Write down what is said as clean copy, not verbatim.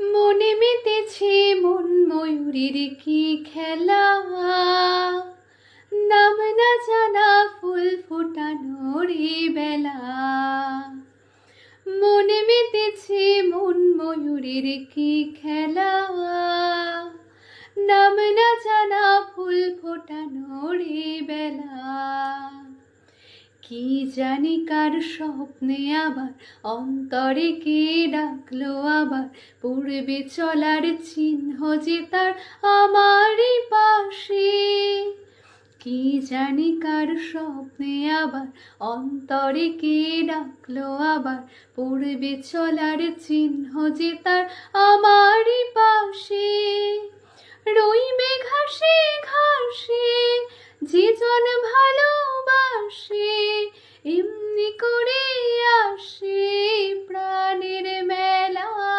মনে মেতেছে মন ময়ূরীর কি খেলা, নাম না জানা ফুল ফোটানোর এই বেলা। মনে মেতেছে মন ময়ূরীর কি খেলা, নাম না জানা ফুল ফোটানোর এই বেলা। কি জানি কার স্বপ্নে আবার অন্তরে কে ডাকলো আবার, পূর্বে চলার চিহ্ন যে তার আমারই পাশে। কি জানি কার স্বপ্নে আবার অন্তরে কে ডাকলো আবার, পূর্বে চলার চিহ্ন যে তার আমারই পাশে। রইবে ঘাসে ঘাসে যে জন ভালোবাসে, এমনি করে আসে প্রাণের মেলা।